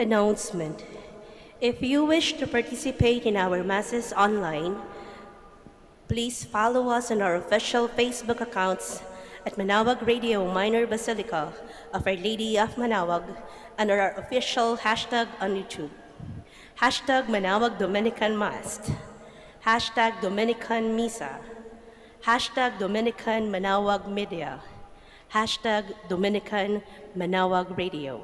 Announcement. If you wish to participate in our Masses online, please follow us on our official Facebook accounts at Manaoag Radio Minor Basilica of Our Lady of Manaoag and our official hashtag on YouTube. Hashtag Manaoag Dominican Mass. Hashtag Dominican Misa. Hashtag Dominican Manaoag Media. Hashtag Dominican Manaoag Radio.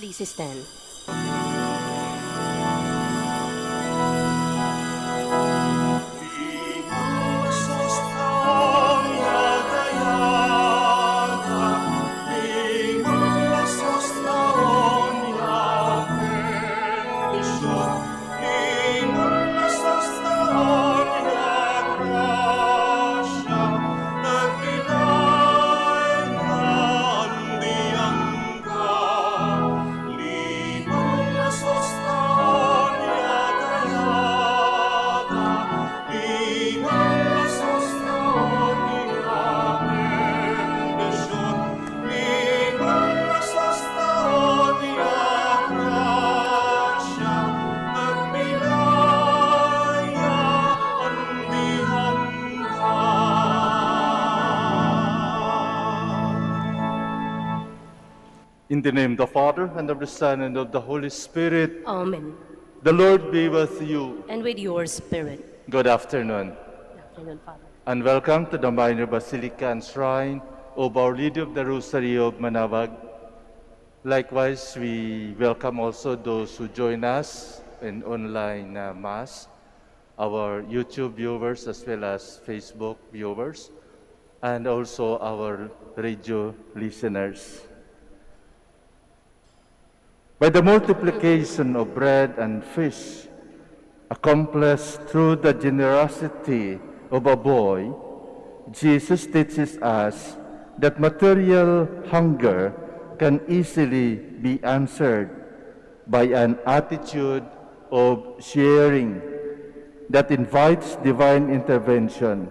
Please stand. In the name of the Father, and of the Son, and of the Holy Spirit. Amen. The Lord be with you. And with your spirit. Good afternoon. Good afternoon, Father. And welcome to the Minor Basilica and Shrine of Our Lady of the Rosary of Manaoag. Likewise, we welcome also those who join us in online Mass, our YouTube viewers as well as Facebook viewers, and also our radio listeners. By the multiplication of bread and fish, Accomplished through the generosity of a boy, Jesus teaches us that material hunger can easily be answered by an attitude of sharing that invites divine intervention.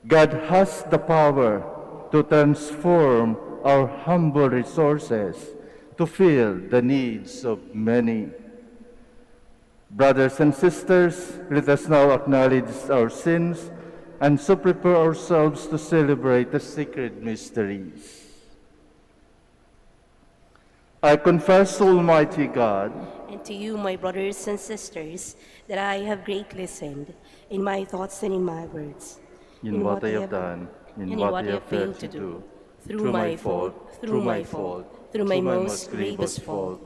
God has the power to transform our humble resources to fill the needs of many. Brothers and sisters, let us now acknowledge our sins and so prepare ourselves to celebrate the sacred mysteries. I confess, Almighty God, And to you, my brothers and sisters, that I have greatly sinned in my thoughts and in my words, in what I have done, in what I have failed to do, through my fault, through my most grievous fault.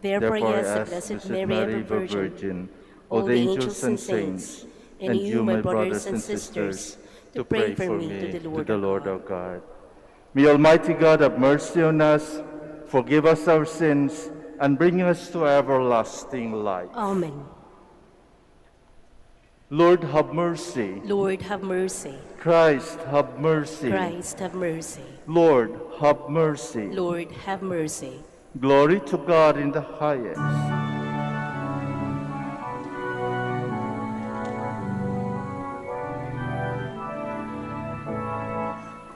Therefore, Therefore, yes, I the ask Blessed Blessed Mary, ever Virgin, all the angels and saints, and you, my brothers and sisters, to pray for me to the Lord our our God. May Almighty God have mercy on us, forgive us our sins, and bring us to everlasting life. Amen. Lord, have mercy. Lord, have mercy. Christ, have mercy. Christ, have mercy. Lord, have mercy. Lord, have mercy. Glory to God in the highest.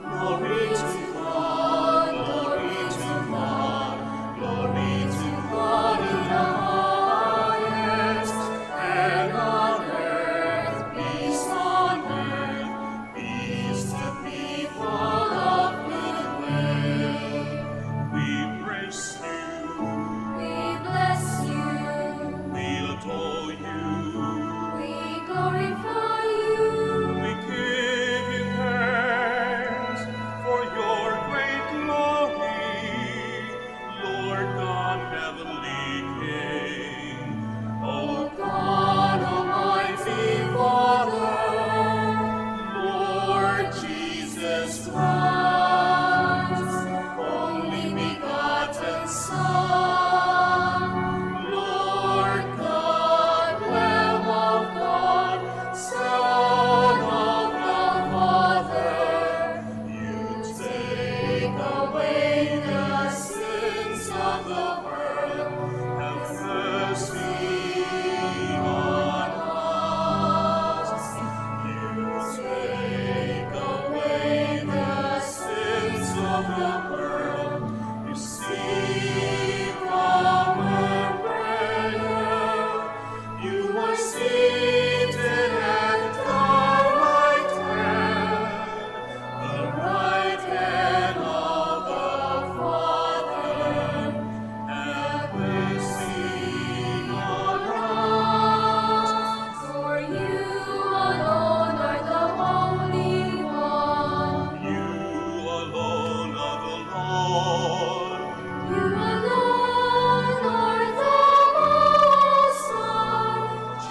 Glory to God, glory to God, glory to God in the highest, and on earth, peace to people of good will. We praise you, We bless you, we adore you, we glorify you, we give you thanks for your great glory, Lord God, heavenly King. O God, Almighty Father, Lord Jesus Christ, only begotten Son, Lord God, Lamb of God, Son of the Father, you take away the sins of the world. Have mercy on us. You take away the sins of the world. Receive our prayer. You are seated at the right hand of the Father. Have mercy on us. for you alone are the Holy One. You alone are the Lord. You alone are the Most High.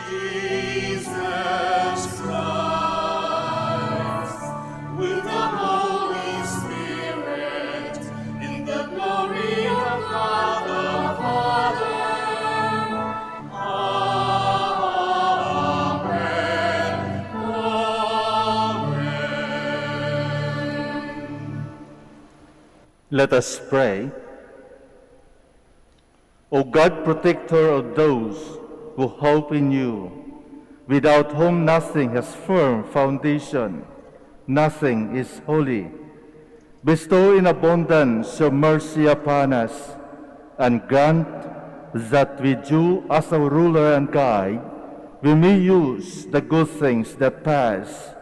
Jesus Christ, with the Holy Spirit, in the glory of God the Father. Amen. Amen. Let us pray. O God, protector of those who hope in you, without whom nothing has firm foundation, nothing is holy. Bestow in abundance your mercy upon us, and grant that with you as our ruler and guide, we may use the good things that pass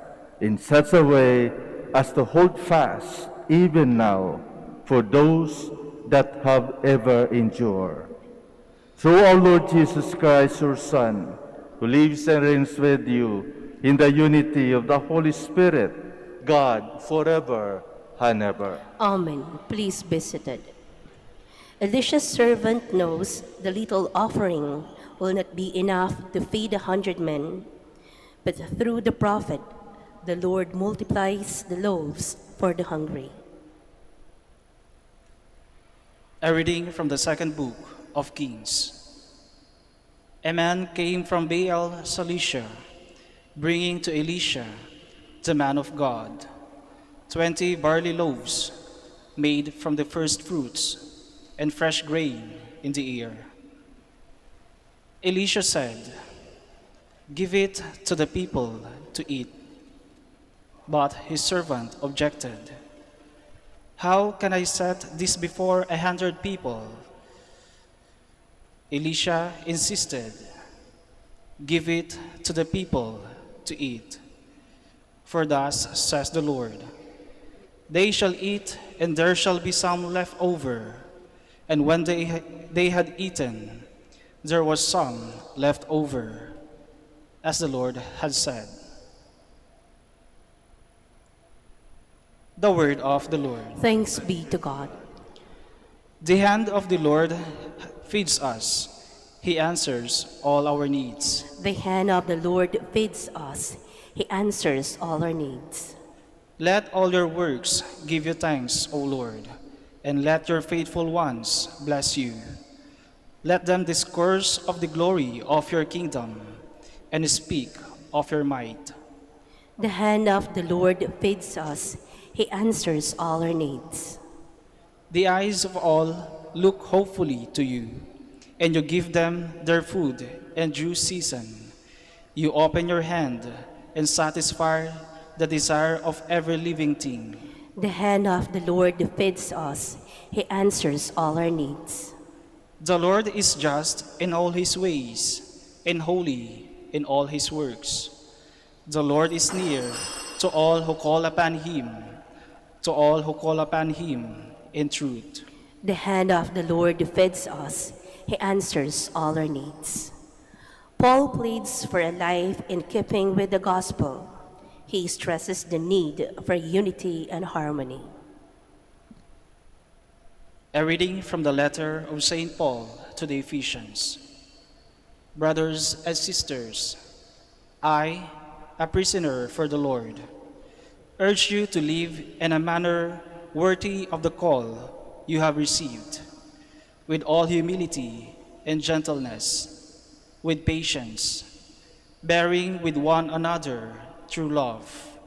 in such a way as to hold fast even now for those that have ever endured. Through our Lord Jesus Christ, your Son, who lives and reigns with you in the unity of the Holy Spirit, God, forever and ever. Amen. Please be seated. Elisha's servant knows the little offering will not be enough to feed 100 men, but through the prophet, the Lord multiplies the loaves for the hungry. A reading from the second book of Kings. A man came from Baal Salisha, bringing to Elisha, the man of God, 20 barley loaves made from the first fruits and fresh grain in the ear. Elisha said, "Give it to the people to eat." But his servant objected, "How can I set this before 100 people?" Elisha insisted, "Give it to the people to eat. For thus says the Lord, they shall eat, and there shall be some left over. And when they had eaten, there was some left over, as the Lord had said." The word of the Lord. Thanks be to God. The hand of the Lord feeds us. He answers all our needs. The hand of the Lord feeds us. He answers all our needs. Let all your works give you thanks, O Lord, and let your faithful ones bless you. Let them discourse of the glory of your kingdom and speak of your might. The hand of the Lord feeds us. He answers all our needs. The eyes of all look hopefully to you, and you give them their food in due season. You open your hand and satisfy the desire of every living thing. The hand of the Lord feeds us. He answers all our needs. The Lord is just in all his ways, and holy in all his works. The Lord is near to all who call upon him, to all who call upon him in truth. The hand of the Lord feeds us. He answers all our needs. Paul pleads for a life in keeping with the gospel. He stresses the need for unity and harmony. A reading from the letter of St. Paul to the Ephesians. Brothers and sisters, I, a prisoner for the Lord, urge you to live in a manner worthy of the call you have received, with all humility and gentleness, with patience, bearing with one another through love,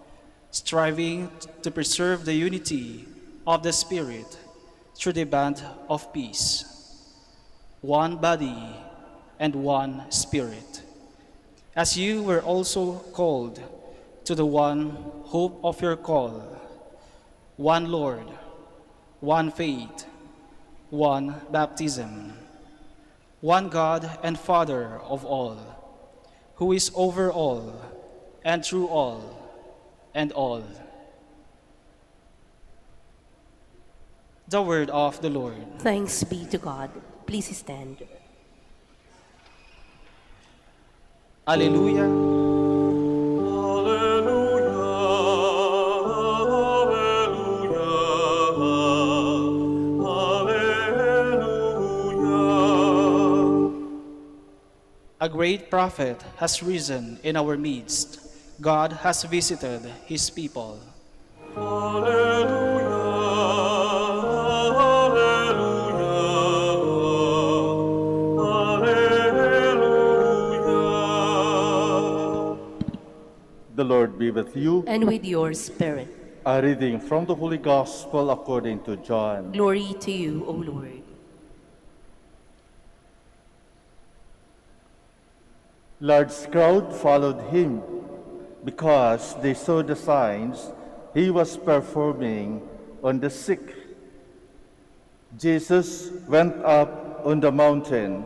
striving to preserve the unity of the Spirit through the bond of peace. One body and one Spirit, as you were also called to the one hope of your call, one Lord, one faith, one baptism, one God and Father of all, who is over all and through all and all. The word of the Lord. Thanks be to God. Please stand. Alleluia. A great prophet has risen in our midst. God has visited his people. The Lord be with you. And with your spirit. A reading from the Holy Gospel according to John. Glory to you, O Lord. Large crowd followed him because they saw the signs he was performing on the sick. Jesus went up on the mountain,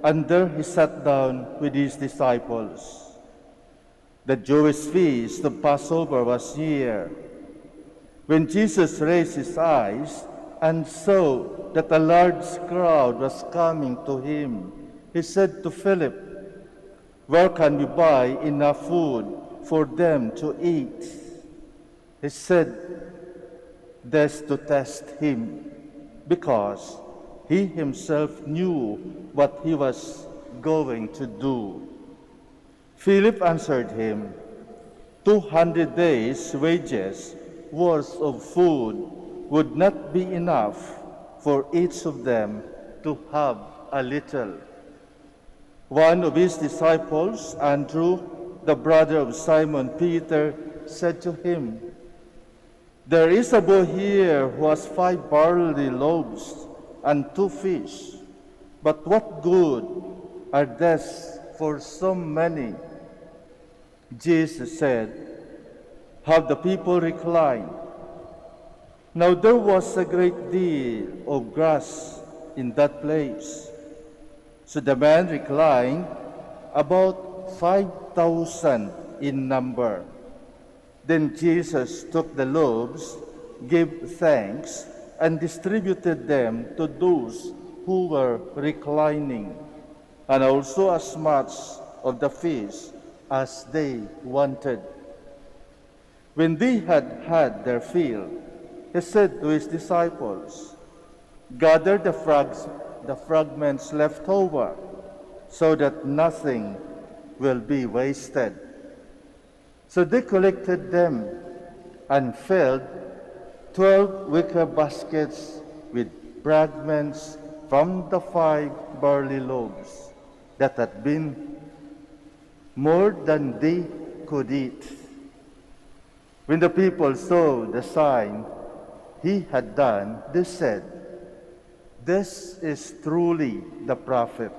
and there he sat down with his disciples. The Jewish feast of Passover was near. When Jesus raised his eyes and saw that a large crowd was coming to him, he said to Philip, "Where can we buy enough food for them to eat?" He said this to test him, because he himself knew what he was going to do. Philip answered him, 200 days' wages worth of food would not be enough for each of them to have a little. One of his disciples, Andrew, the brother of Simon Peter, said to him, "There is a boy here who has 5 barley loaves and 2 fish. But what good are these for so many?" Jesus said, "Have the people recline." Now there was a great deal of grass in that place. So the men reclined, about 5,000 in number. Then Jesus took the loaves, gave thanks, and distributed them to those who were reclining, and also as much of the fish as they wanted. When they had had their fill, he said to his disciples, "Gather the fragments left over, so that nothing will be wasted." So they collected them and filled 12 wicker baskets with fragments from the 5 barley loaves that had been more than they could eat. When the people saw the sign he had done, they said, "This is truly the prophet,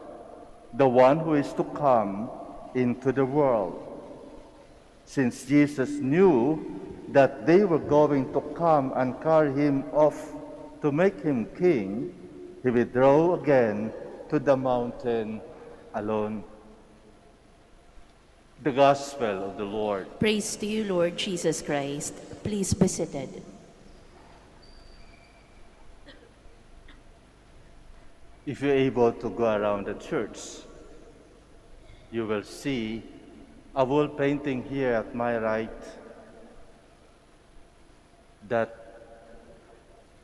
the one who is to come into the world." Since Jesus knew that they were going to come and carry him off to make him king, he withdrew again to the mountain alone. The Gospel of the Lord. Praise to you, Lord Jesus Christ. Please be seated. If you're able to go around the church, you will see a wall painting here at my right, that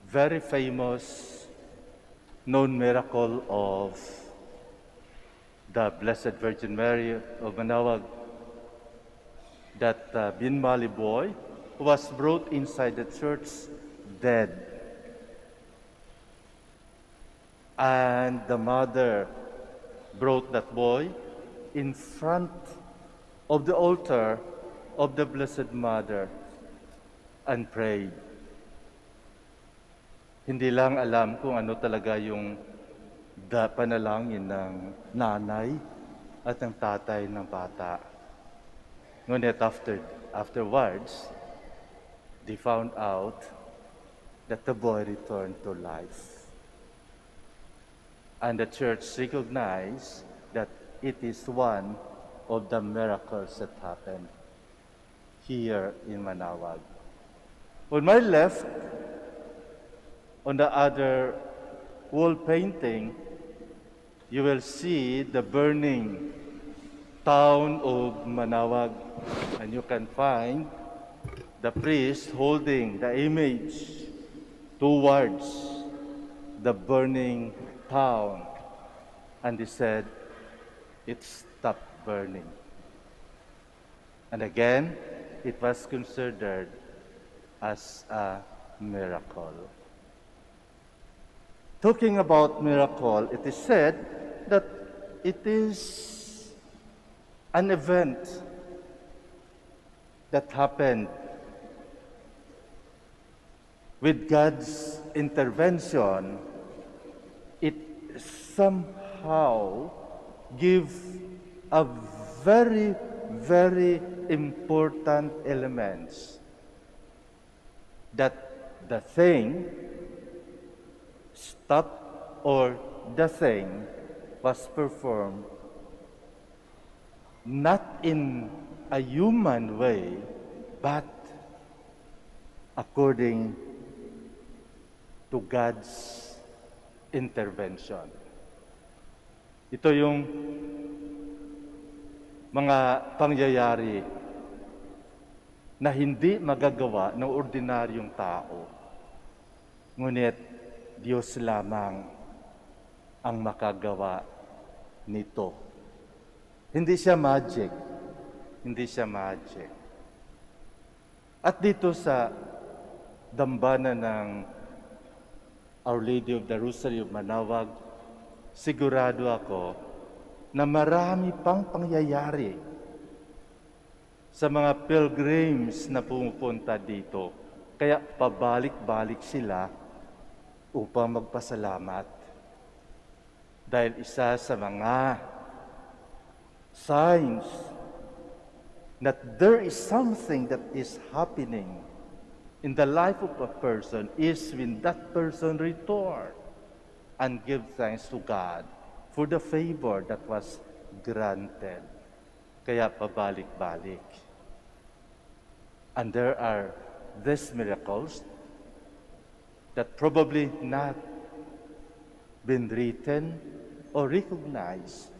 very famous known miracle of the Blessed Virgin Mary of Manaoag, that Bin Mali boy who was brought inside the church dead. And the mother brought that boy in front of the altar of the Blessed Mother and prayed. Hindi lang alam kung ano talaga yung panalangin ng nanay at ng tatay ng bata. Ngunit afterwards, they found out that the boy returned to life. And the church recognized that it is one of the miracles that happened here in Manaoag. On my left, on the other wall painting, you will see the burning town of Manaoag, and you can find the priest holding the image towards the burning town, and he said, "It stopped burning." And again, it was considered as a miracle. Talking about miracle, it is said that it is an event that happened with God's intervention. It somehow gives a very, very important elements that the thing stopped or the thing was performed not in a human way, but according to God's intervention. Ito yung mga pangyayari na hindi magagawa ng ordinaryong tao. Ngunit Diyos lamang ang makagawa nito. Hindi siya magic. Hindi siya magic. At dito sa dambana ng Our Lady of the Rosary of Manaoag, sigurado ako na marami pang pangyayari sa mga pilgrims na pumupunta dito. Kaya pabalik-balik sila upang magpasalamat. Dahil isa sa mga signs that there is something that is happening in the life of a person is when that person return and give thanks to God for the favor that was granted. Kaya pabalik-balik. And there are these miracles that probably not been written or recognized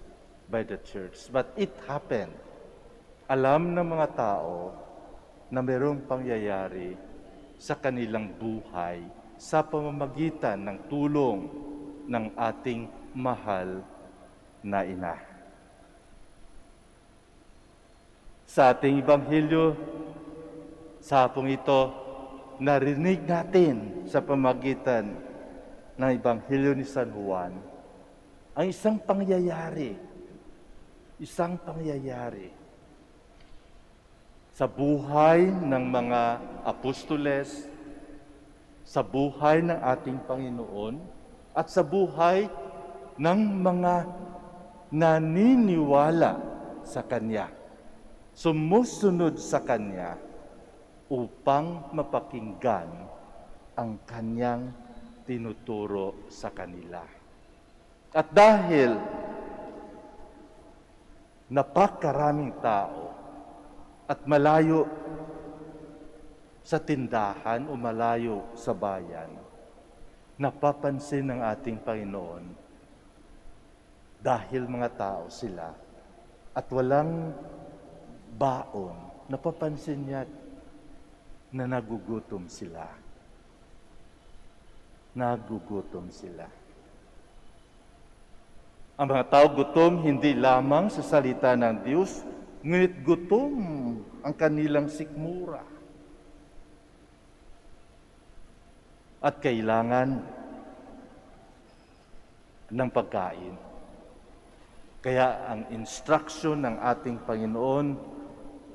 by the church. But it happened. Alam ng mga tao na mayroong pangyayari sa kanilang buhay sa pamamagitan ng tulong ng ating mahal na ina. Sa ating Ebanghelyo, sa hapong ito, narinig natin sa pamamagitan ng Ebanghelyo ni San Juan ang isang pangyayari sa buhay ng mga apostoles, sa buhay ng ating Panginoon, at sa buhay ng mga naniniwala sa Kanya, sumusunod sa Kanya upang mapakinggan ang Kanyang tinuturo sa kanila. At dahil napakaraming tao at malayo sa tindahan o malayo sa bayan, napapansin ng ating Panginoon dahil mga tao sila at walang baon, napapansin niya na nagugutom sila. Ang mga tao gutom hindi lamang sa salita ng Diyos, ngunit gutom ang kanilang sikmura. At kailangan ng pagkain. Kaya ang instruction ng ating Panginoon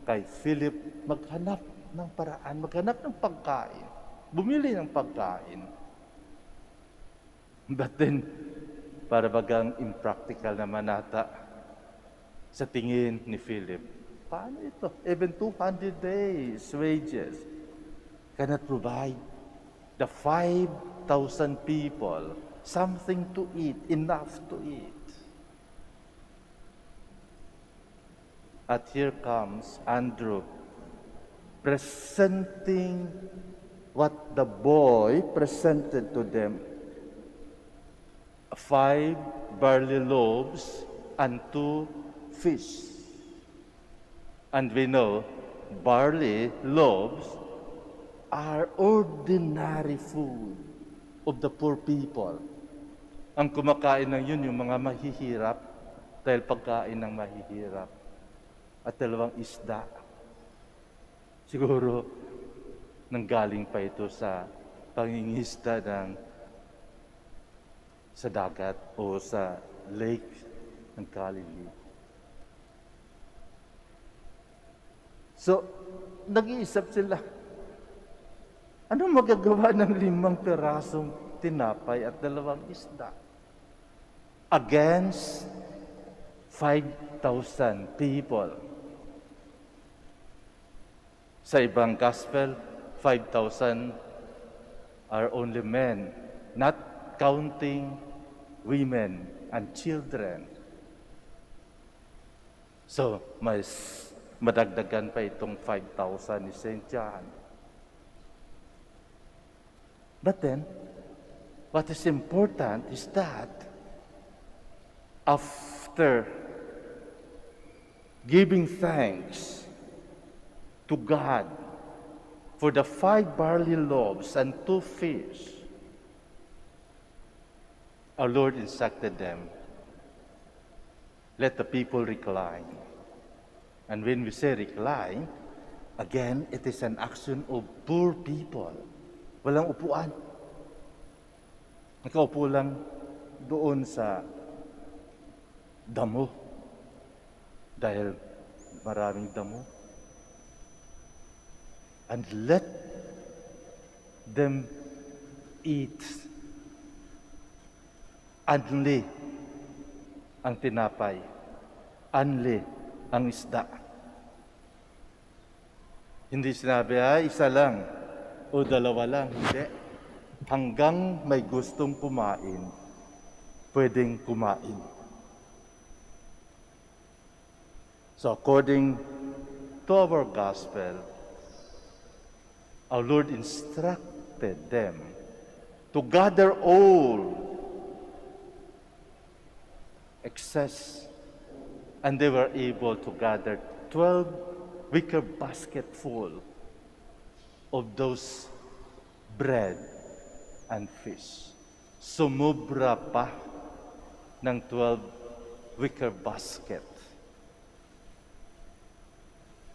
kay Philip, maghanap ng paraan, maghanap ng pagkain, bumili ng pagkain. But then, para bagang impractical naman ata sa tingin ni Philip, paano ito? Even 200 days wages cannot provide the 5,000 people something to eat, enough to eat. At here comes Andrew, presenting what the boy presented to them. 5 barley loaves and 2 fish. And we know barley loaves are ordinary food of the poor people. Ang kumakain ng yun, yung mga mahihirap, dahil pagkain ng mahihirap. At 2 isda. Siguro, nanggaling pa ito sa pangingisda sa dagat o sa lake ng Galilee. So, nag-iisip sila, ano magagawa ng 5 pirasong tinapay at 2 isda against 5,000 people? Sa ibang gospel, 5,000 are only men, not counting women and children. So, mas madagdagan pa itong 5,000 ni St. John. But then, what is important is that after giving thanks to God for the 5 barley loaves and 2 fish, our Lord instructed them, let the people recline. And when we say recline, again, it is an action of poor people. Walang upuan. Nakaupo lang doon sa damo. dahil maraming damo. And let them eat anli ang tinapay, anli ang isda. Hindi sinabi, isa lang o dalawa lang. Hindi. Hanggang may gustong kumain, pwedeng kumain. So according to our gospel, our Lord instructed them to gather all excess, and they were able to gather 12 wicker basket full of those bread and fish. Sumubra pa ng 12 wicker basket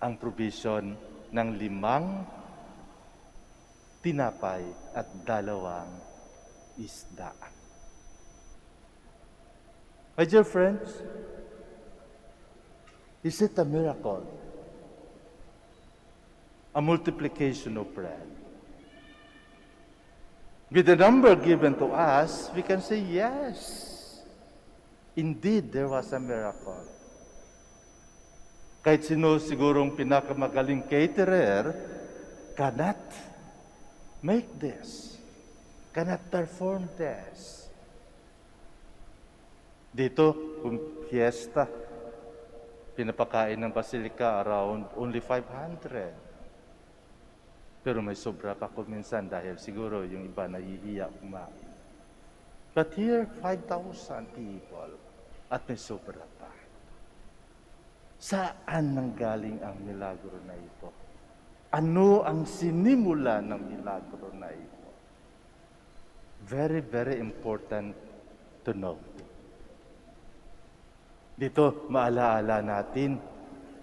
ang provision ng 5 tinapay at 2 isda. My dear friends, is it a miracle? A multiplication of bread? With the number given to us, we can say, yes, indeed, there was a miracle. Kahit sino sigurong pinakamagaling caterer cannot make this, cannot perform this. Dito, kung fiesta, pinapakain ng basilika around only 500. Pero may sobra pa kung minsan dahil siguro yung iba nahihiya kumain. But here, 5,000 people at may sobra pa. Saan nanggaling ang milagro na ito? Ano ang sinimula ng milagro na ito? Very, very important to know. Dito, maalaala natin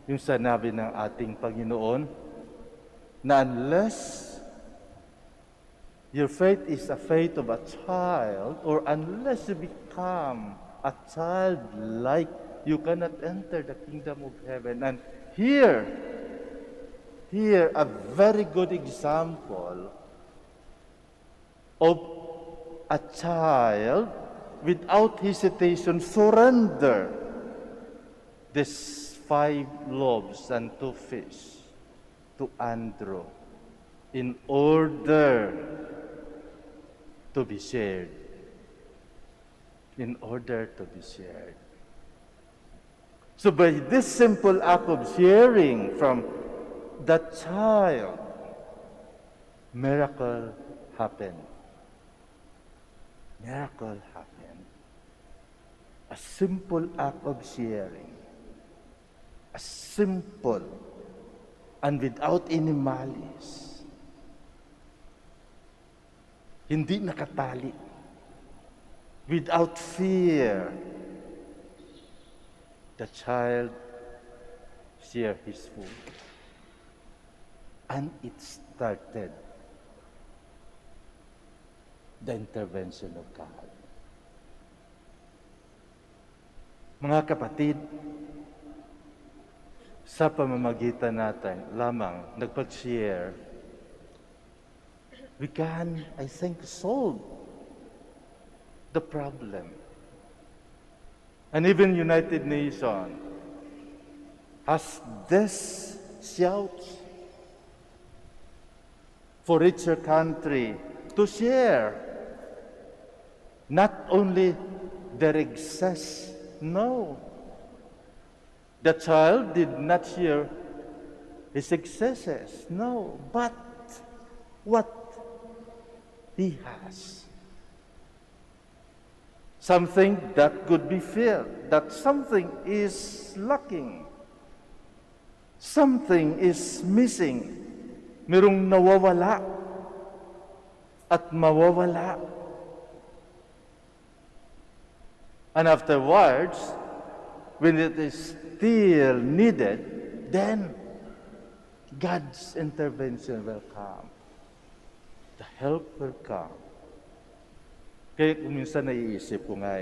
yung sinabi ng ating Panginoon na unless your faith is a faith of a child, or unless you become a child like, you cannot enter the kingdom of heaven. And here, a very good example of a child without hesitation surrender these 5 loaves and 2 fish to Andrew in order to be shared. In order to be shared. So by this simple act of sharing from that child, miracle happened. Miracle happened. A simple act of sharing. A simple and without any malice. Hindi nakatali. Without fear. The child shared his food. And it started the intervention of God. Mga kapatid, sa pamamagitan natin lamang nagpag-share, we can, I think, solve the problem. And even United Nations has this shout for richer country to share not only their excess, no. The child did not share his excesses, no, but what he has. Something that could be filled, that something is lacking. Something is missing. Merong nawawala at mawawala. And afterwards, when it is still needed, then God's intervention will come. The help will come. Kaya kung minsan naiisip ko nga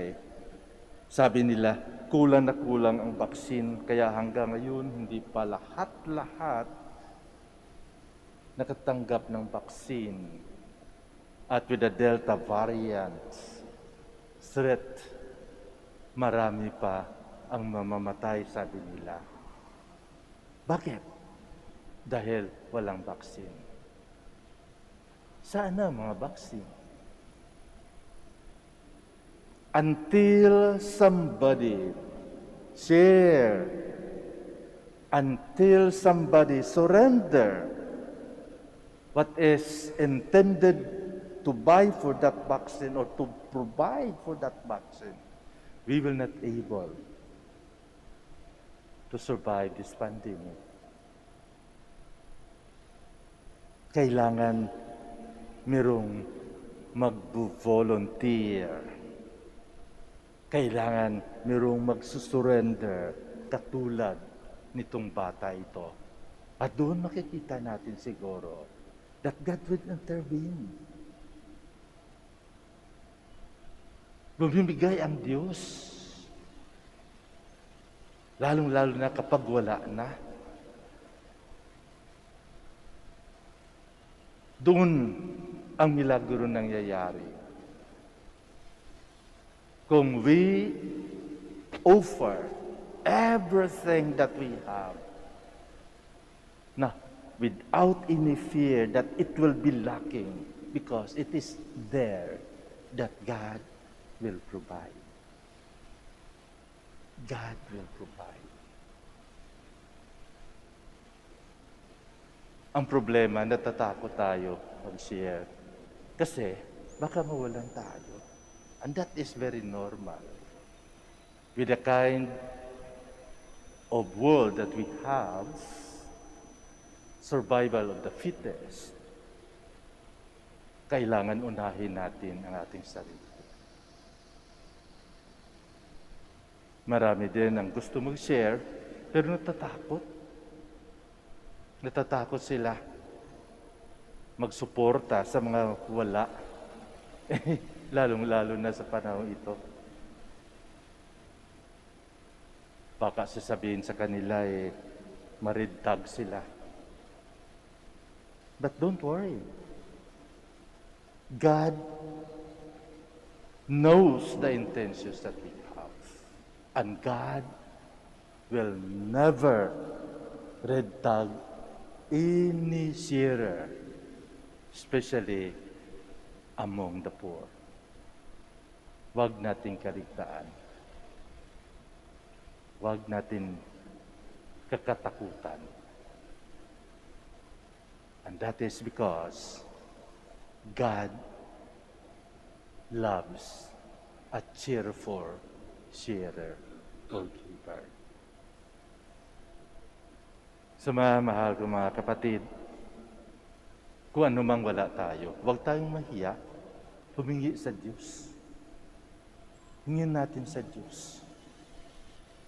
Sabi nila, kulang na kulang ang baksin, kaya hanggang ngayon hindi pa lahat-lahat nakatanggap ng baksin. At with the Delta variant threat, marami pa ang mamamatay, sabi nila. Bakit? Dahil walang baksin. Saan na mga baksin? Until somebody share, until somebody surrender what is intended to buy for that vaccine or to provide for that vaccine, we will not able to survive this pandemic. Kailangan merong mag-volunteer. Kailangan merong magsusurrender katulad nitong bata ito. At doon makikita natin siguro that God will intervene. Bumibigay ang Diyos. Lalong-lalo na kapag wala na. Doon ang milagro nangyayari. Kung we offer everything that we have, na without any fear that it will be lacking, because it is there that God will provide. God will provide. Ang problema, natatakot tayo mag-share. Kasi, baka mawalan tayo. And that is very normal. With the kind of world that we have, survival of the fittest, kailangan unahin natin ang ating sarili. Marami din ang gusto mag-share, pero natatakot. Natatakot sila magsuporta sa mga wala. Lalong-lalo na sa panahon ito. Baka sasabihin sa kanila maridtag sila. But don't worry. God knows the intentions that we have. And God will never red tag any sharer, especially among the poor. Huwag nating kaligtaan. Huwag natin kakatakutan. And that is because God loves a cheerful sharer or giver. Sa mga mahal ko mga kapatid, kung ano mang wala tayo, huwag tayong mahiya, humingi sa Diyos. Hingin natin sa Diyos.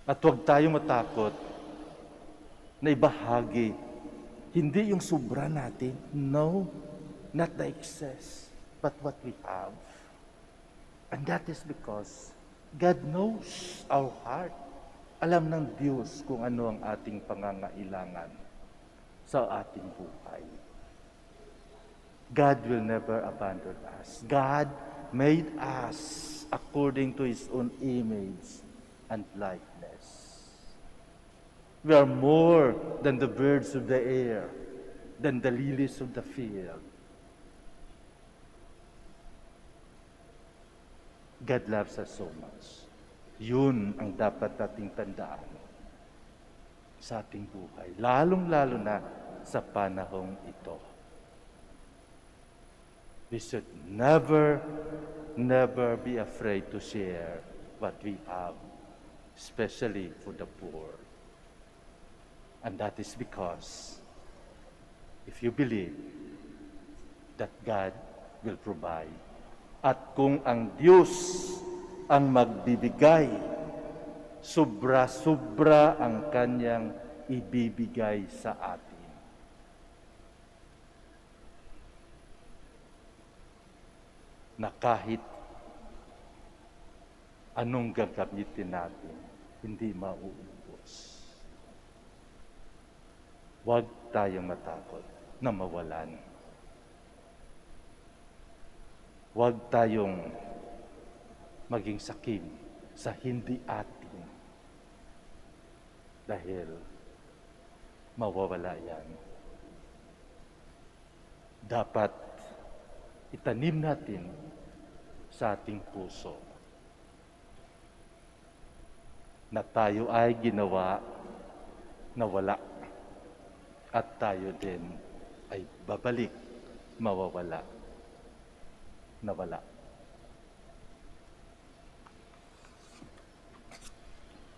At huwag tayong matakot na ibahagi. Hindi yung sobra natin. No, not the excess, but what we have. And that is because God knows our heart. Alam ng Diyos kung ano ang ating pangangailangan sa ating buhay. God will never abandon us. God made us according to His own image and likeness. We are more than the birds of the air, than the lilies of the field. God loves us so much. Yun ang dapat nating tandaan sa ating buhay, lalong-lalo na sa panahong ito. We should never be afraid to share what we have, especially for the poor. And that is because if you believe that God will provide, at kung ang Diyos ang magbibigay, sobra-sobra ang Kanyang ibibigay sa atin. Na kahit anong gagamitin natin, hindi mauubos. Huwag tayong matakot na mawalan. Huwag tayong maging sakim sa hindi atin dahil mawawala yan. Dapat itanim natin sa ating puso na tayo ay ginawa na wala at tayo din ay babalik mawawala na wala.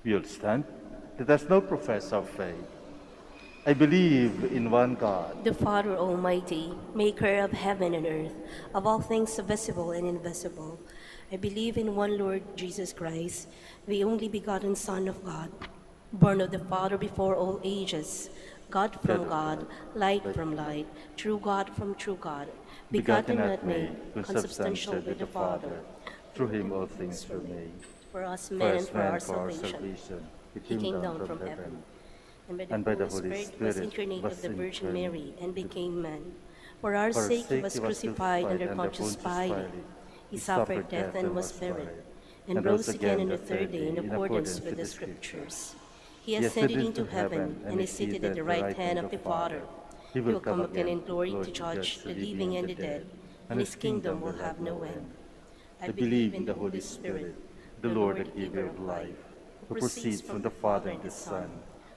We'll stand. Let us now profess our faith. I believe in one God, The Father Almighty, maker of heaven and earth, of all things visible and invisible. I believe in one Lord Jesus Christ, the only begotten Son of God, born of the Father before all ages, God from God, light from light, true God from true God, begotten not made, consubstantial with the Father. through him all things were made. For us For men and us for men, our for our salvation, salvation, He came down from heaven, and by the Holy Spirit was incarnate of the Virgin Mary and became man. For our sake he was crucified under Pontius Pilate. He suffered death and was buried, and rose again on the third day in accordance with the Scriptures. He ascended into heaven and is seated at the right hand of the Father. He will come again in glory to judge the living and the dead, and his kingdom will have no end. I believe in the Holy Spirit, the Lord and giver of life, who proceeds from the Father and the Son,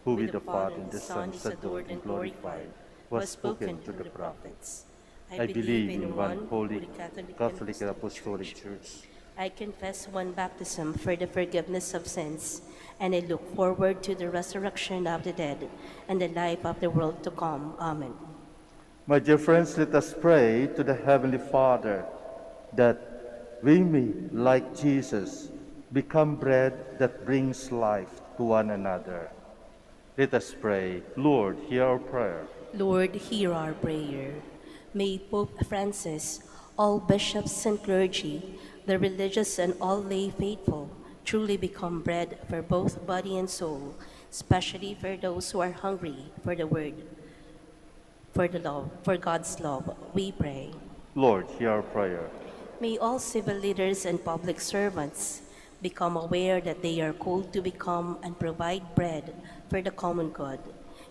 who with the Father and the Son is adored and glorified, who has spoken through the prophets. I believe in one holy Catholic and Apostolic Church. I confess one baptism for the forgiveness of sins, and I look forward to the resurrection of the dead and the life of the world to come. Amen. My dear friends, let us pray to the Heavenly Father that we may, like Jesus, become bread that brings life to one another. Let us pray. Lord, hear our prayer. Lord, hear our prayer. May Pope Francis, all bishops and clergy, the religious and all lay faithful, truly become bread for both body and soul, especially for those who are hungry for the word, for the love, for God's love, we pray. Lord, hear our prayer. May all civil leaders and public servants become aware that they are called to become and provide bread for the common good.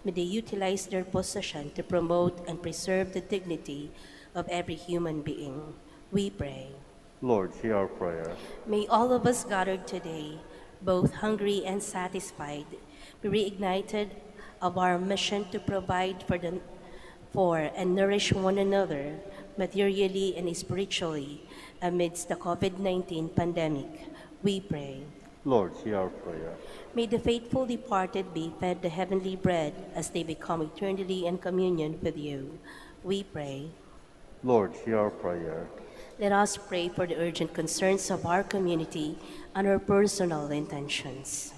May they utilize their position to promote and preserve the dignity of every human being. We pray. Lord, hear our prayer. May all of us gathered today, both hungry and satisfied, be reignited of our mission to provide for and nourish one another materially and spiritually amidst the COVID-19 pandemic. We pray. Lord, hear our prayer. May the faithful departed be fed the heavenly bread as they become eternally in communion with you. We pray. Lord, hear our prayer. Let us pray for the urgent concerns of our community and our personal intentions.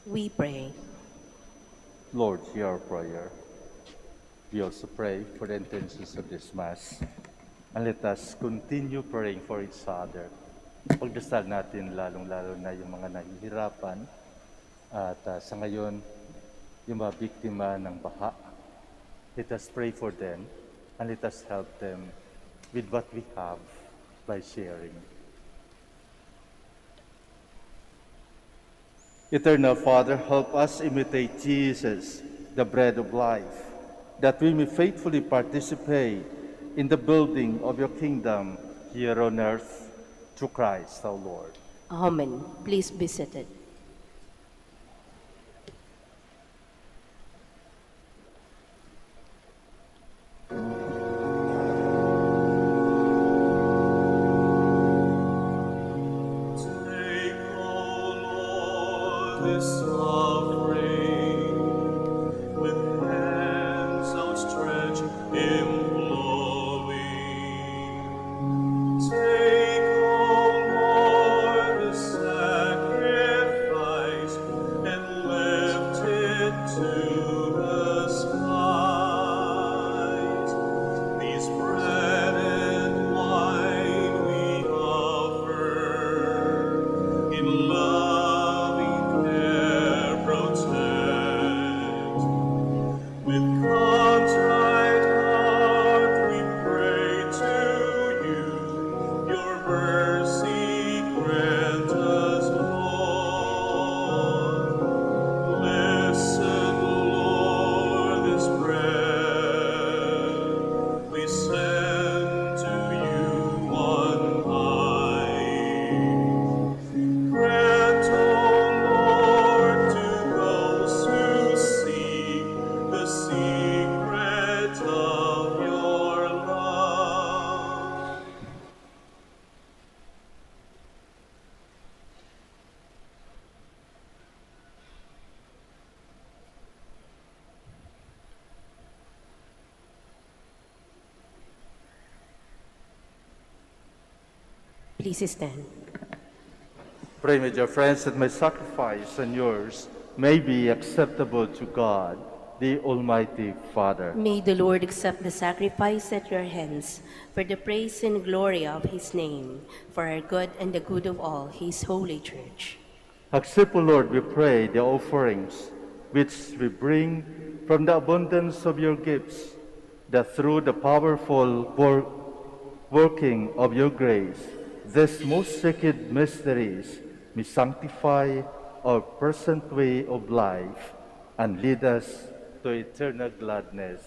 We pray. Lord, hear our prayer. We also pray for the intentions of this Mass. And let us continue praying for each other. Pagdasal natin lalong-lalo na yung mga nahihirapan at sa ngayon, yung mga biktima ng baha. Let us pray for them and let us help them with what we have by sharing. Eternal Father, help us imitate Jesus, the bread of life, that we may faithfully participate in the building of your kingdom here on earth through Christ our Lord. Amen. Please be seated. Take, O Lord, this offering with hands outstretched imploring. Take, O Lord, the sacrifice Please stand. Pray, my dear friends, that my sacrifice and yours may be acceptable to God, the Almighty Father. May the Lord accept the sacrifice at your hands for the praise and glory of his name, for our good and the good of all his holy church. Accept, O Lord, we pray, the offerings which we bring from the abundance of your gifts, that through the powerful working of your grace, these most sacred mysteries may sanctify our present way of life and lead us to eternal gladness.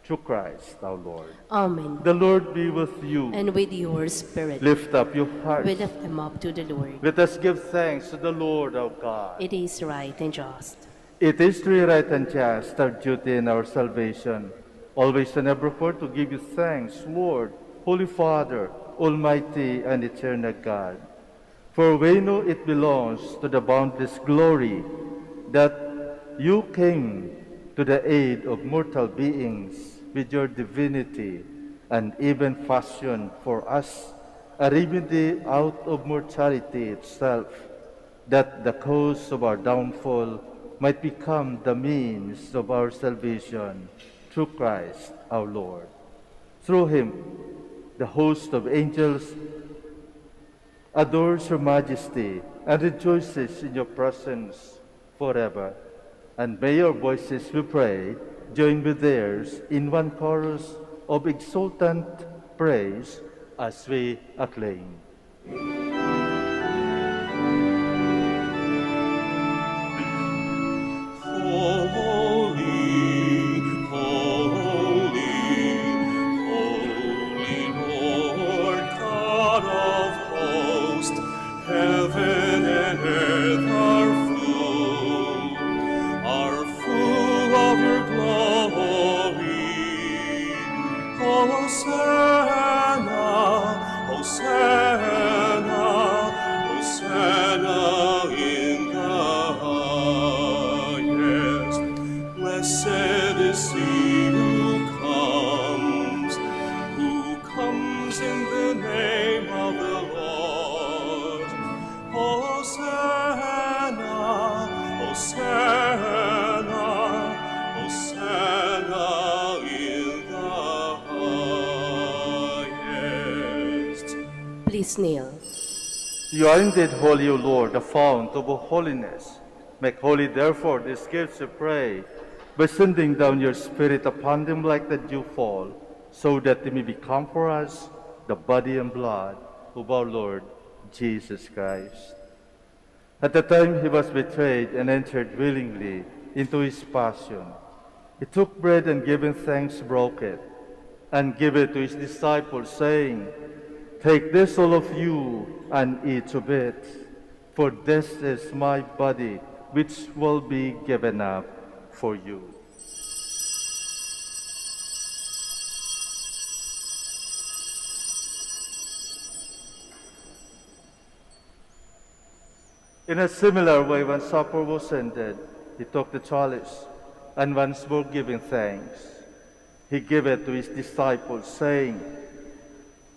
Through Christ our Lord. Amen. The Lord be with you. And with your spirit, Lift up your hearts. we lift them up to the Lord. Let us give thanks to the Lord our God. It is right and just. It is truly right and just, our duty and our salvation, always and evermore to give you thanks, Lord, Holy Father, Almighty and eternal God. For we know it belongs to the boundless glory that you came to the aid of mortal beings with your divinity, and even fashioned for us a remedy out of mortality itself, that the cause of our downfall might become the means of our salvation, through Christ our Lord. Through him, the host of angels adores your majesty and rejoices in your presence forever. And may your voices, we pray, join with theirs in one chorus of exultant praise as we acclaim. Holy, holy, holy Lord God of hosts, heaven and earth are full of your glory. Hosanna, Hosanna, Hosanna in the highest. Blessed is he who comes in the name of the Lord. Hosanna, Hosanna, Hosanna in the highest. Please kneel. You are indeed holy, O Lord, the fount of all holiness. Make holy, therefore, these gifts, we pray, by sending down your Spirit upon them like the dewfall, so that they may become for us the body and blood of our Lord Jesus Christ. At the time he was betrayed and entered willingly into his passion, he took bread and giving thanks, broke it, and gave it to his disciples, saying, "Take this, all of you, and eat of it, for this is my body, which will be given up for you." In a similar way, when supper was ended, he took the chalice, and once more giving thanks, he gave it to his disciples, saying,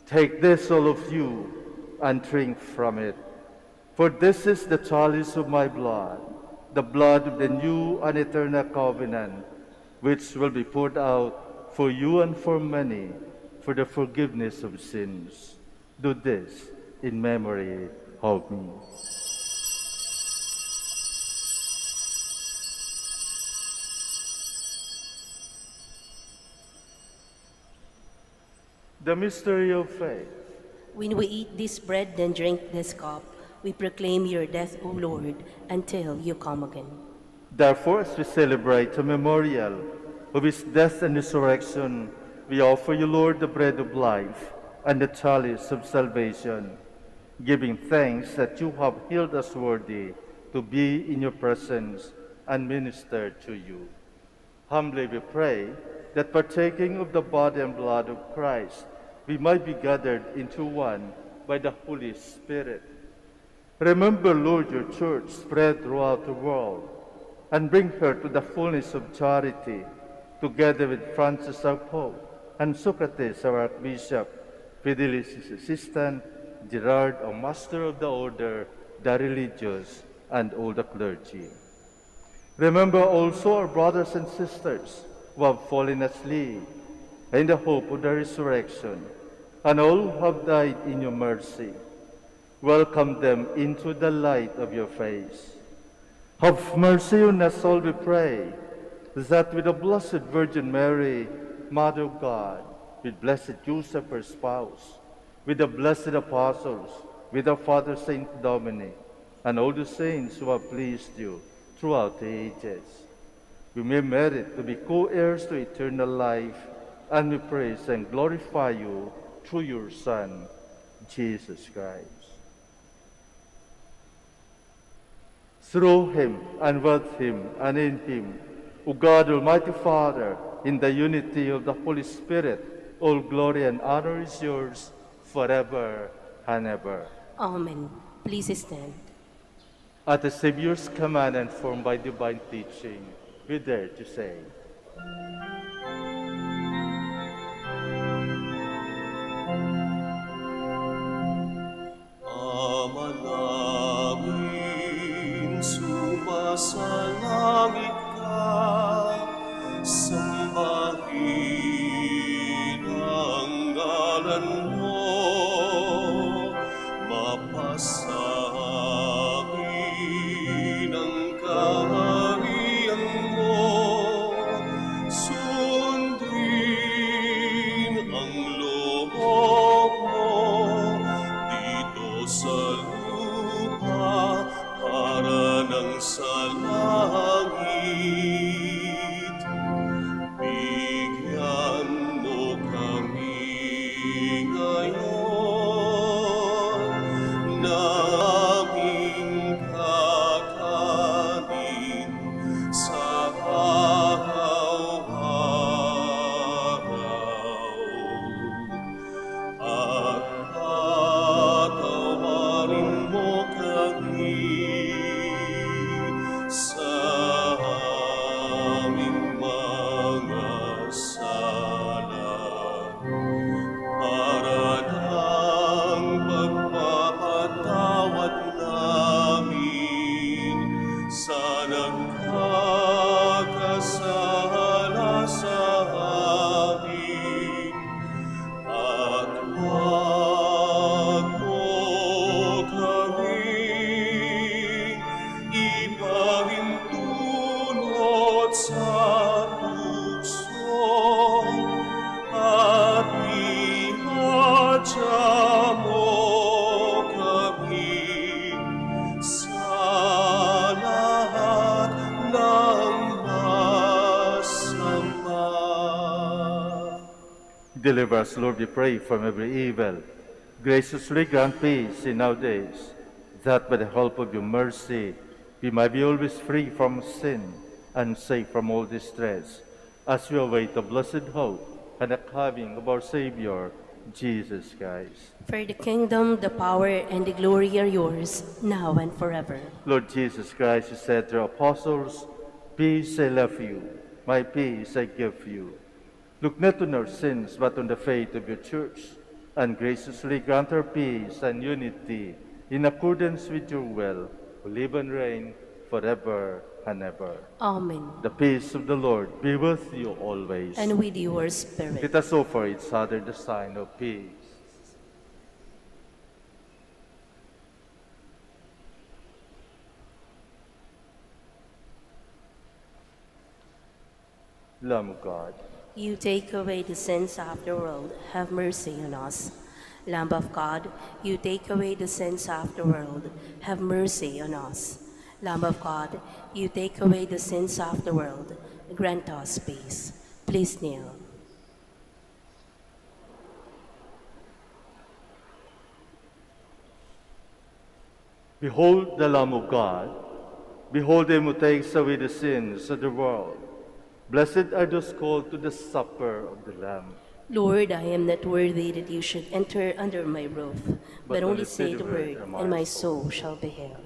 "Take this, all of you, and drink from it. For this is the chalice of my blood, the blood of the new and eternal covenant, which will be poured out for you and for many for the forgiveness of sins. Do this in memory of me." The mystery of faith. When we eat this bread and drink this cup, we proclaim your death, O Lord, until you come again. Therefore, as we celebrate a memorial of his death and resurrection, we offer you, Lord, the bread of life and the chalice of salvation, giving thanks that you have held us worthy to be in your presence and minister to you. Humbly we pray that partaking of the body and blood of Christ, we might be gathered into one by the Holy Spirit. Remember, Lord, your church spread throughout the world, and bring her to the fullness of charity, together with Francis our Pope, and Socrates our Archbishop, Fidelis his assistant, Gerard, O Master of the Order, the religious, and all the clergy. Remember also our brothers and sisters who have fallen asleep in the hope of the resurrection, and all who have died in your mercy. Welcome them into the light of your face. Have mercy on us all, we pray, that with the Blessed Virgin Mary, Mother of God, with Blessed Joseph, her spouse, with the blessed apostles, with our Father Saint Dominic, and all the saints who have pleased you throughout the ages, we may merit to be co-heirs to eternal life, and we praise and glorify you through your Son, Jesus Christ. Through him, and with him, and in him, O God, Almighty Father, in the unity of the Holy Spirit, all glory and honor is yours forever and ever. Amen. Please stand. At the Savior's command and formed by divine teaching, we dare to say, Ama namin, sumasalangit ka, sambahin ang ngalan mo, mapasamin ang kaharian mo, sundin ang loob mo dito sa lupa para ng sa langit. Bigyan mo kami ngayon ng aming kakanin sa araw-araw. At patawarin mo kami sa aming mga sala, para ng pagpapatawad namin sa nagkakasala sa amin. At huwag mo kaming ipahintulot sa tukso, at ihadya mo kami sa lahat ng masama. Deliver us, Lord, we pray, from every evil. Graciously grant peace in our days, that by the help of your mercy we might be always free from sin and safe from all distress, as we await the blessed hope and the coming of our Savior, Jesus Christ. For the kingdom, the power, and the glory are yours, now and forever. Lord Jesus Christ, you said to your apostles, peace I left you, my peace I give you. Look not on our sins, but on the faith of your church, and graciously grant her peace and unity in accordance with your will, who live and reign forever and ever. Amen. The peace of the Lord be with you always. And with your spirit. Let us offer each other the sign of peace. Lamb of God, You take away the sins of the world, have mercy on us. Lamb of God, you take away the sins of the world, have mercy on us. Lamb of God, you take away the sins of the world, grant us peace. Please kneel. behold the Lamb of God. Behold him who takes away the sins of the world. Blessed are those called to the supper of the Lamb. Lord, I am not worthy that you should enter under my roof, but only say the word, and my soul shall be healed.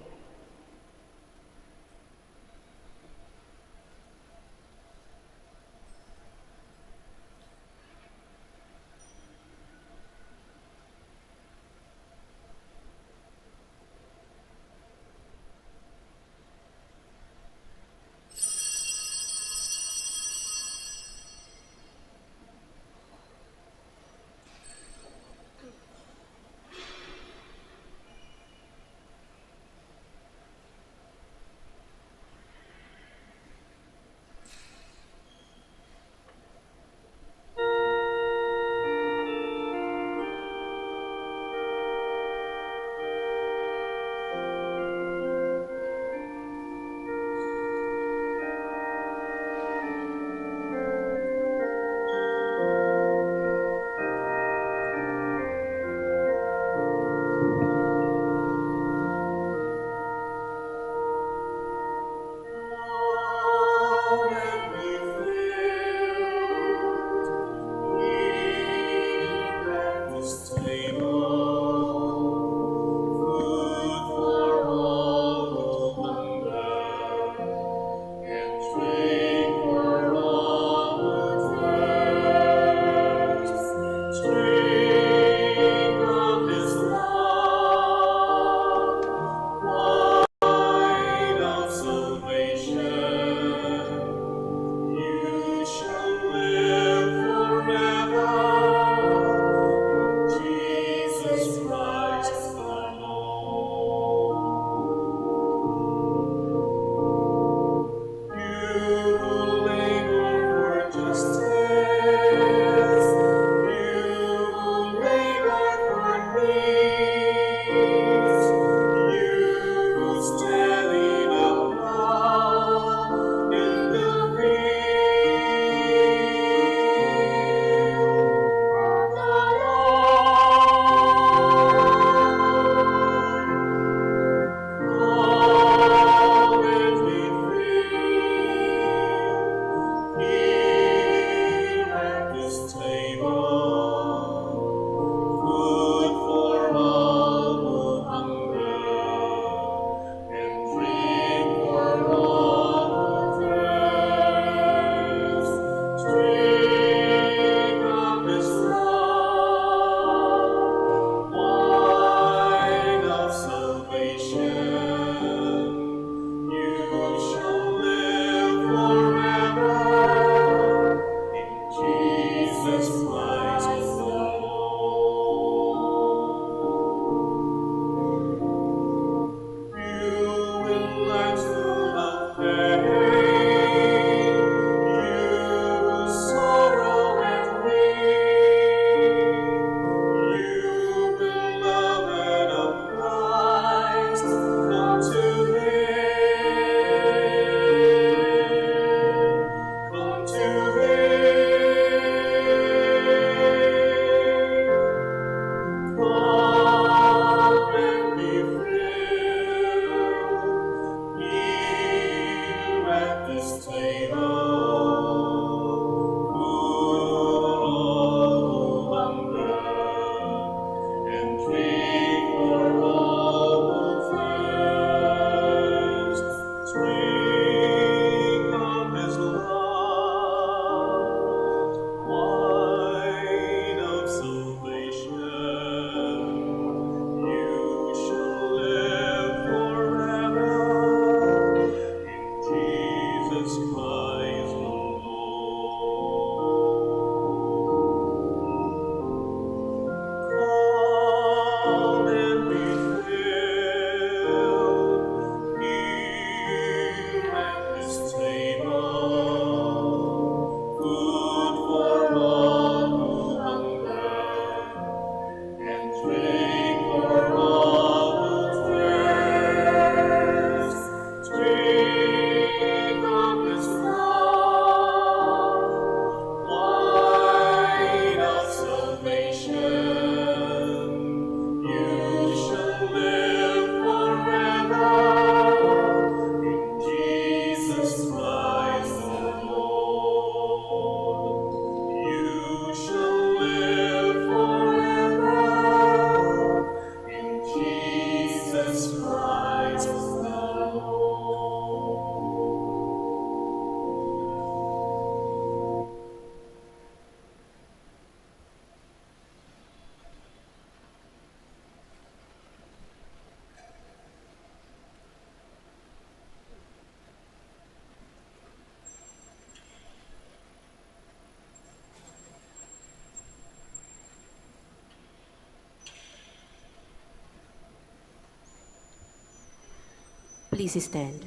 Please stand.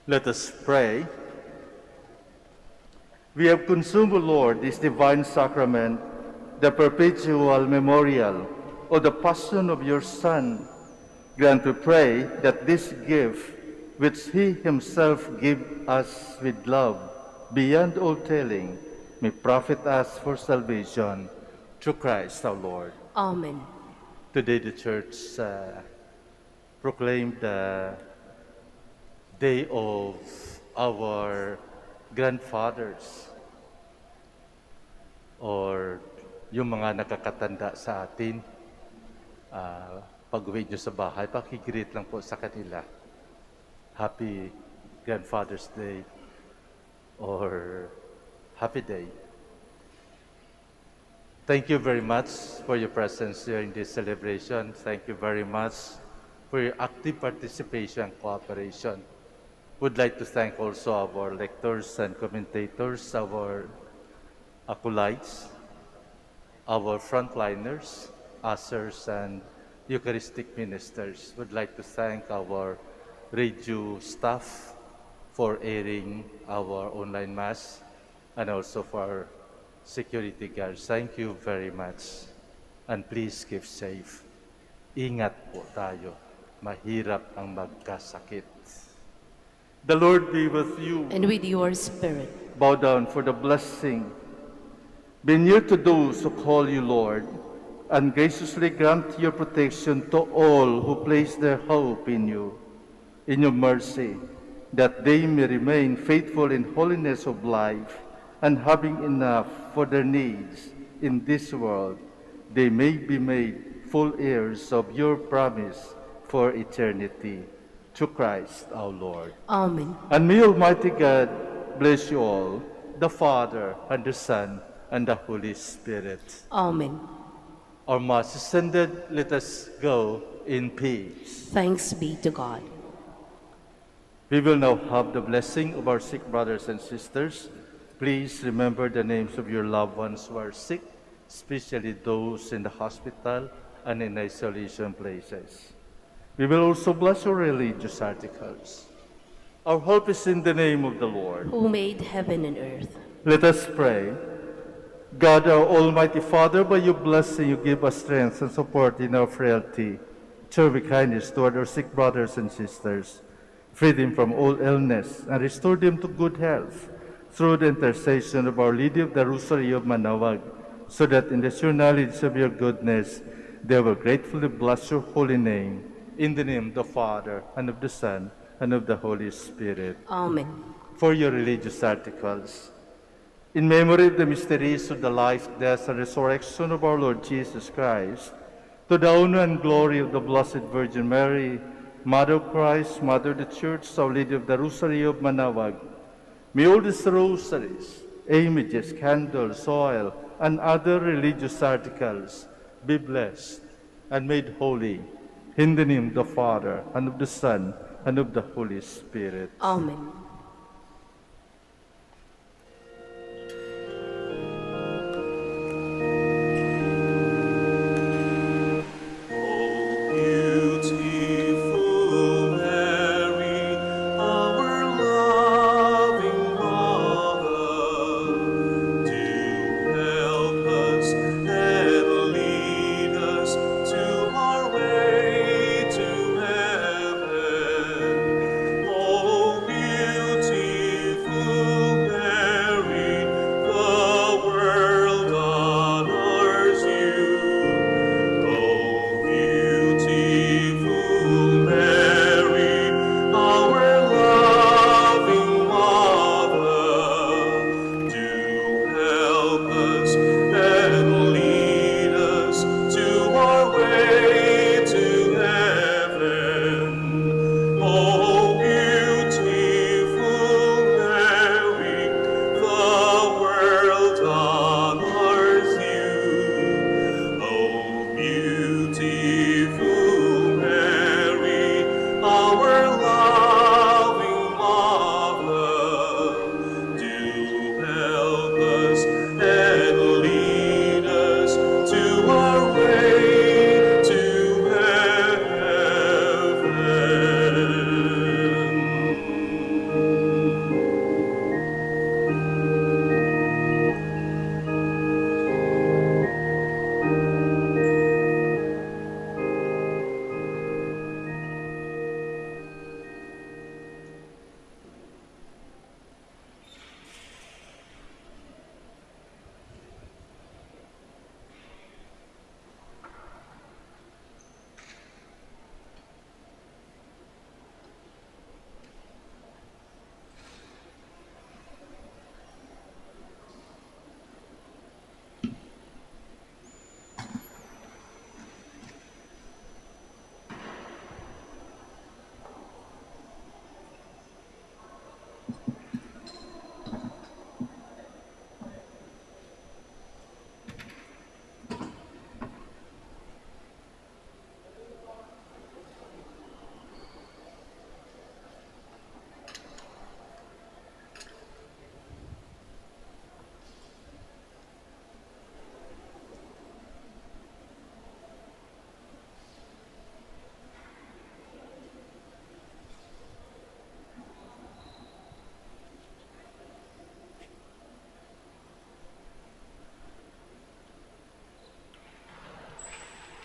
Let us pray. We have consumed, O Lord, this divine sacrament, the perpetual memorial of the passion of your Son. Grant, we pray, that this gift, which he himself gave us with love, beyond all telling, may profit us for salvation through Christ our Lord. Amen. Today the Church proclaimed the Day of our grandfathers, or yung mga nakakatanda sa atin. Pag-uwi nyo sa bahay, pakigreet lang po sa kanila. Happy Grandfather's Day or Happy Day. Thank you very much for your presence during this celebration. Thank you very much for your active participation and cooperation. Would like to thank also our lectors and commentators, our acolytes, our frontliners, ushers, and Eucharistic ministers. Would like to thank our radio staff for airing our online Mass, and also for our security guards. Thank you very much. And please keep safe. Ingat po tayo. Mahirap ang magkasakit. The Lord be with you. And with your spirit. Bow down for the blessing. Be near to those who call you Lord, and graciously grant your protection to all who place their hope in you. In your mercy, that they may remain faithful in holiness of life, and having enough for their needs in this world, they may be made full heirs of your promise for eternity. Through Christ our Lord. Amen. And may Almighty God bless you all, the Father, and the Son, and the Holy Spirit. Amen. Our Mass is ended. Let us go in peace. Thanks be to God. We will now have the blessing of our sick brothers and sisters. Please remember the names of your loved ones who are sick, especially those in the hospital and in isolation places. We will also bless our religious articles. Our hope is in the name of the Lord. Who made heaven and earth. Let us pray. God, our Almighty Father, by your blessing you give us strength and support in our frailty. Show your kindness toward our sick brothers and sisters. Free them from all illness and restore them to good health through the intercession of Our Lady of the Rosary of Manaoag, so that in the sure knowledge of your goodness they will gratefully bless your holy name. In the name of the Father, and of the Son, and of the Holy Spirit. Amen. For your religious articles. In memory of the mysteries of the life, death, and resurrection of our Lord Jesus Christ, to the honor and glory of the Blessed Virgin Mary, Mother of Christ, Mother of the Church, Our Lady of the Rosary of Manaoag, may all these rosaries, images, candles, oil, and other religious articles be blessed and made holy. In the name of the Father, and of the Son, and of the Holy Spirit. Amen.